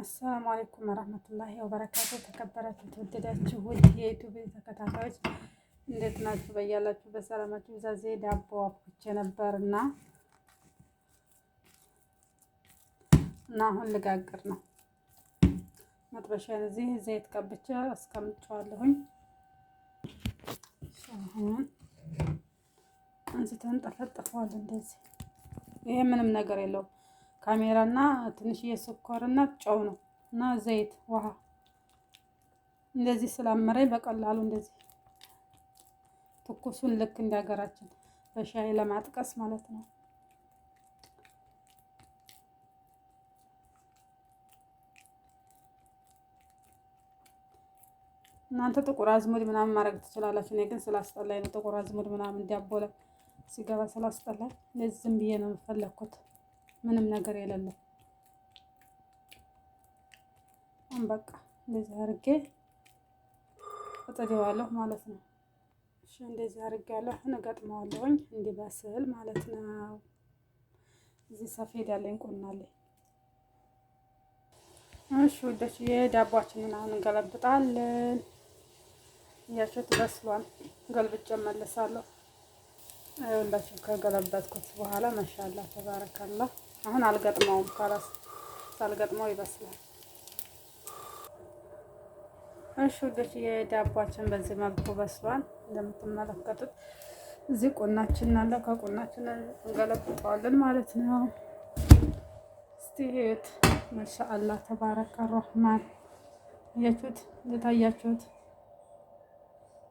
አሰላሙ አለይኩም ወራህመቱላሂ ወበረካቱ። ተከበራችሁ ተወደዳችሁ ውድ የዩቲዩብ ተከታታዮች እንዴት ናችሁ? በያላችሁ በሰላማችሁ ዛዜ ዳቦ አብኩቼ ነበርና አሁን ልጋግር ነው። መጥበሻዬን እዚህ ዘይት ቀብቼ አስቀምጬዋለሁኝ። አሁን አንስተን ጠፈጥፈዋል። እንደዚህ ይሄ ምንም ነገር የለውም። ካሜራና ትንሽዬ ስኳርና ጨው ነው እና ዘይት ውሃ እንደዚህ ስላመረኝ በቀላሉ እንደዚህ ትኩሱን ልክ እንዲያገራችን በሻይ ለማጥቀስ ማለት ነው። እናንተ ጥቁር አዝሙድ ምናምን ማድረግ ትችላላችሁ። እኔ ግን ስላስጠላኝ ነው ጥቁር አዝሙድ ምናምን ዲያቦላ ሲገባ ስላስጠላኝ እንደዚህ ዝም ብዬ ነው የፈለኩት። ምንም ነገር የሌለው በቃ እንደዚህ አድርጌ እጥደዋለሁ ማለት ነው። እሺ እንደዚህ አድርጌያለሁ። እገጥመዋለሁኝ እንዲበስል ማለት ነው። እዚህ ሰፌድ ያለኝ ቁናለኝ። እሺ ወደች የዳቦአችንን አሁን እንገለብጣለን። እያችሁት በስሏል። ገልብጬ እመለሳለሁ። ሁላችሁ ከገለበጥኩት በኋላ ማሻአላ ተባረካላ። አሁን አልገጥመውም። ካላስ ሳልገጥመው ይበስላል። እሺ ወደች የዳቦአችን በዚህ መልኩ በስሏል። እንደምትመለከቱት እዚህ ቁናችን አለ። ከቁናችን እንገለብጠዋለን ማለት ነው። እስቲ እዩት። ማሻአላ ተባረከ ረህማን። እያችሁት እንደታያችሁት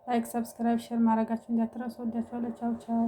ላይክ፣ ሰብስክራይብ፣ ሼር ማድረጋችሁ እንዳትረሱ። ወዳችኋለሁ። ቻው ቻው።